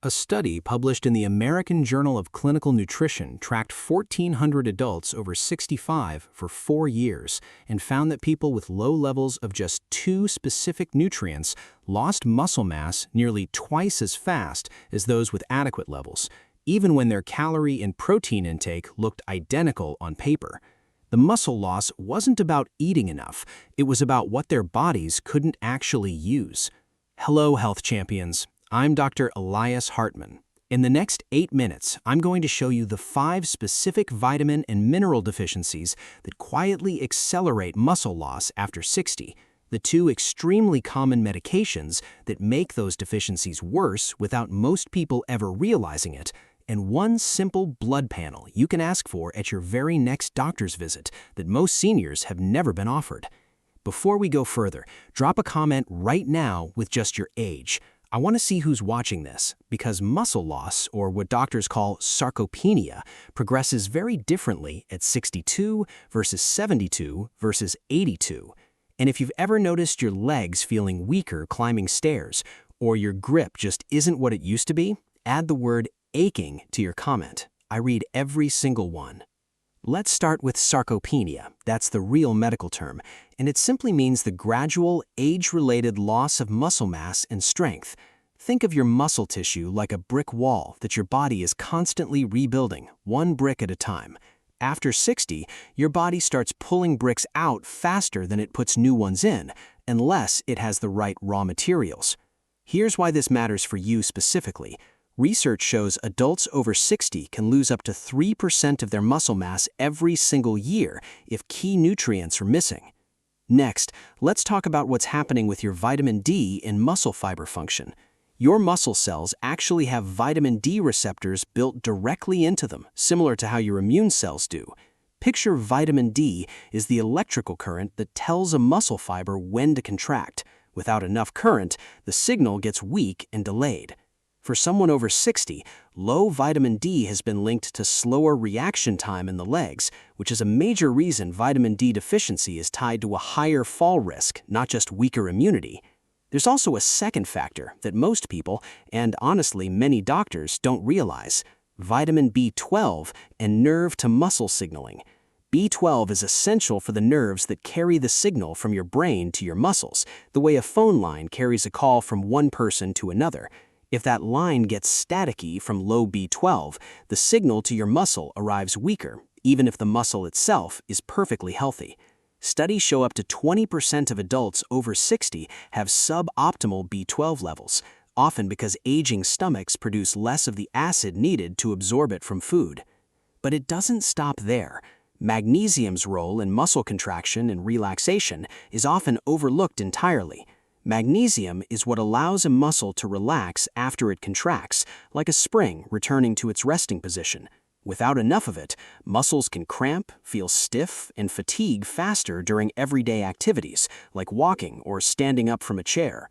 A study published in the American Journal of Clinical Nutrition tracked 1,400 adults over 65 for 4 years and found that people with low levels of just 2 specific nutrients lost muscle mass nearly twice as fast as those with adequate levels, even when their calorie and protein intake looked identical on paper. The muscle loss wasn't about eating enough, it was about what their bodies couldn't actually use. Hello, health champions. I'm Dr. Elias Hartman. In the next 8 minutes, I'm going to show you the 5 specific vitamin and mineral deficiencies that quietly accelerate muscle loss after 60, the 2 extremely common medications that make those deficiencies worse without most people ever realizing it, and 1 simple blood panel you can ask for at your very next doctor's visit that most seniors have never been offered. Before we go further, drop a comment right now with just your age. I want to see who's watching this, because muscle loss, or what doctors call sarcopenia, progresses very differently at 62 versus 72 versus 82. And if you've ever noticed your legs feeling weaker climbing stairs, or your grip just isn't what it used to be, add the word aching to your comment. I read every single one. Let's start with sarcopenia. That's the real medical term, and it simply means the gradual, age-related loss of muscle mass and strength. Think of your muscle tissue like a brick wall that your body is constantly rebuilding, 1 brick at a time. After 60, your body starts pulling bricks out faster than it puts new ones in, unless it has the right raw materials. Here's why this matters for you specifically. Research shows adults over 60 can lose up to 3% of their muscle mass every single year if key nutrients are missing. Next, let's talk about what's happening with your vitamin D and muscle fiber function. Your muscle cells actually have vitamin D receptors built directly into them, similar to how your immune cells do. Picture vitamin D is the electrical current that tells a muscle fiber when to contract. Without enough current, the signal gets weak and delayed. For someone over 60, low vitamin D has been linked to slower reaction time in the legs, which is a major reason vitamin D deficiency is tied to a higher fall risk, not just weaker immunity. There's also a second factor that most people, and honestly many doctors, don't realize: vitamin B12 and nerve-to-muscle signaling. B12 is essential for the nerves that carry the signal from your brain to your muscles, the way a phone line carries a call from one person to another. If that line gets staticky from low B12, the signal to your muscle arrives weaker, even if the muscle itself is perfectly healthy. Studies show up to 20% of adults over 60 have suboptimal B12 levels, often because aging stomachs produce less of the acid needed to absorb it from food. But it doesn't stop there. Magnesium's role in muscle contraction and relaxation is often overlooked entirely. Magnesium is what allows a muscle to relax after it contracts, like a spring returning to its resting position. Without enough of it, muscles can cramp, feel stiff, and fatigue faster during everyday activities, like walking or standing up from a chair.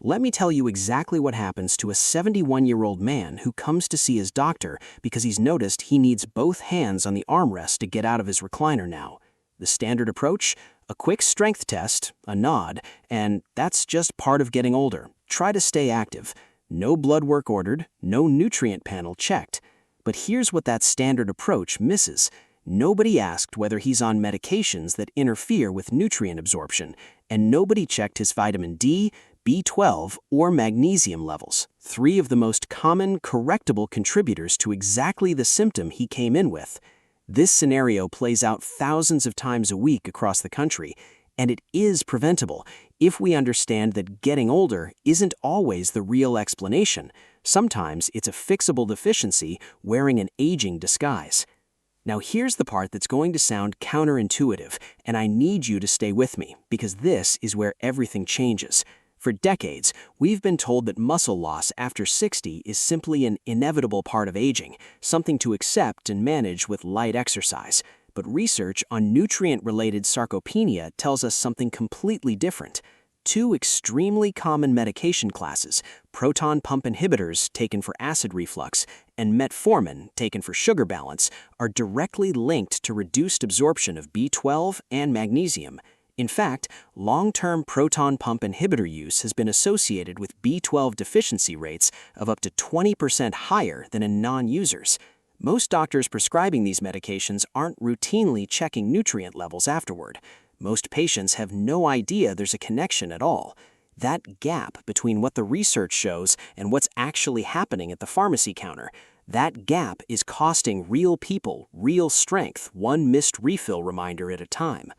Let me tell you exactly what happens to a 71-year-old man who comes to see his doctor because he's noticed he needs both hands on the armrest to get out of his recliner now. The standard approach? A quick strength test, a nod, and that's just part of getting older. Try to stay active. No blood work ordered, no nutrient panel checked. But here's what that standard approach misses. Nobody asked whether he's on medications that interfere with nutrient absorption, and nobody checked his vitamin D, B12, or magnesium levels, 3 of the most common correctable contributors to exactly the symptom he came in with. This scenario plays out thousands of times a week across the country, and it is preventable if we understand that getting older isn't always the real explanation. Sometimes it's a fixable deficiency wearing an aging disguise. Now here's the part that's going to sound counterintuitive, and I need you to stay with me, because this is where everything changes. For decades, we've been told that muscle loss after 60 is simply an inevitable part of aging, something to accept and manage with light exercise. But research on nutrient-related sarcopenia tells us something completely different. 2 extremely common medication classes, proton pump inhibitors taken for acid reflux and metformin taken for sugar balance, are directly linked to reduced absorption of B12 and magnesium. In fact, long-term proton pump inhibitor use has been associated with B12 deficiency rates of up to 20% higher than in non-users. Most doctors prescribing these medications aren't routinely checking nutrient levels afterward. Most patients have no idea there's a connection at all. That gap between what the research shows and what's actually happening at the pharmacy counter, that gap is costing real people real strength, one missed refill reminder at a time.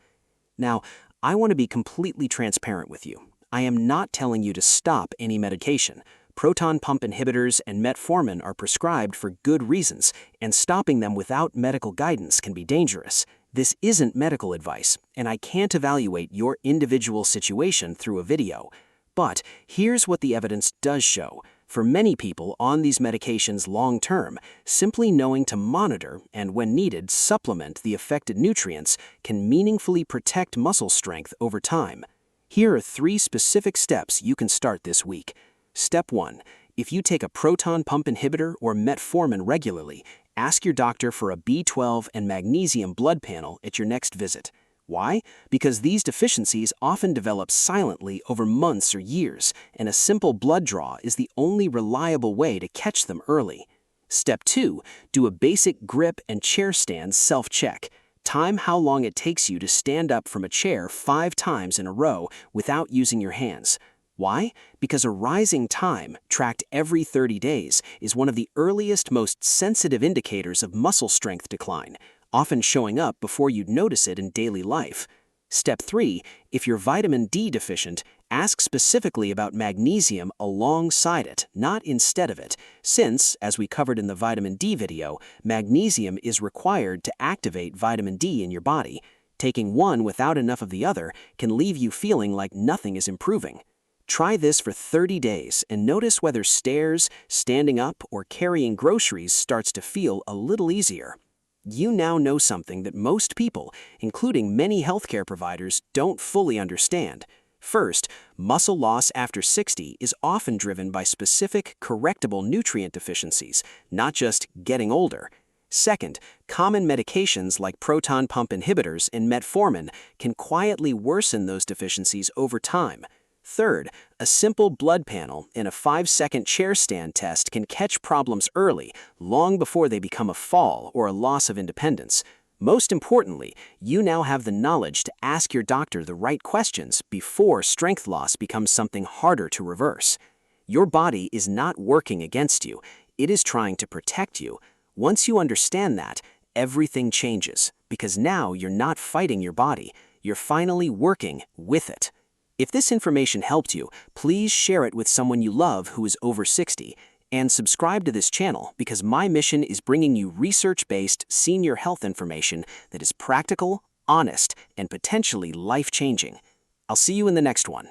Now, I want to be completely transparent with you. I am not telling you to stop any medication. Proton pump inhibitors and metformin are prescribed for good reasons, and stopping them without medical guidance can be dangerous. This isn't medical advice, and I can't evaluate your individual situation through a video. But here's what the evidence does show. For many people on these medications long-term, simply knowing to monitor and, when needed, supplement the affected nutrients can meaningfully protect muscle strength over time. Here are 3 specific steps you can start this week. Step 1. If you take a proton pump inhibitor or metformin regularly, ask your doctor for a B12 and magnesium blood panel at your next visit. Why? Because these deficiencies often develop silently over months or years, and a simple blood draw is the only reliable way to catch them early. Step 2. Do a basic grip and chair stand self-check. Time how long it takes you to stand up from a chair 5 times in a row without using your hands. Why? Because a rising time, tracked every 30 days, is one of the earliest, most sensitive indicators of muscle strength decline, often showing up before you'd notice it in daily life. Step 3. If you're vitamin D deficient, ask specifically about magnesium alongside it, not instead of it, since, as we covered in the vitamin D video, magnesium is required to activate vitamin D in your body. Taking one without enough of the other can leave you feeling like nothing is improving. Try this for 30 days and notice whether stairs, standing up, or carrying groceries starts to feel a little easier. You now know something that most people, including many healthcare providers, don't fully understand. First, muscle loss after 60 is often driven by specific, correctable nutrient deficiencies, not just getting older. Second, common medications like proton pump inhibitors and metformin can quietly worsen those deficiencies over time. Third, a simple blood panel and a 5-second chair stand test can catch problems early, long before they become a fall or a loss of independence. Most importantly, you now have the knowledge to ask your doctor the right questions before strength loss becomes something harder to reverse. Your body is not working against you, it is trying to protect you. Once you understand that, everything changes, because now you're not fighting your body, you're finally working with it. If this information helped you, please share it with someone you love who is over 60, and subscribe to this channel because my mission is bringing you research-based senior health information that is practical, honest, and potentially life-changing. I'll see you in the next one.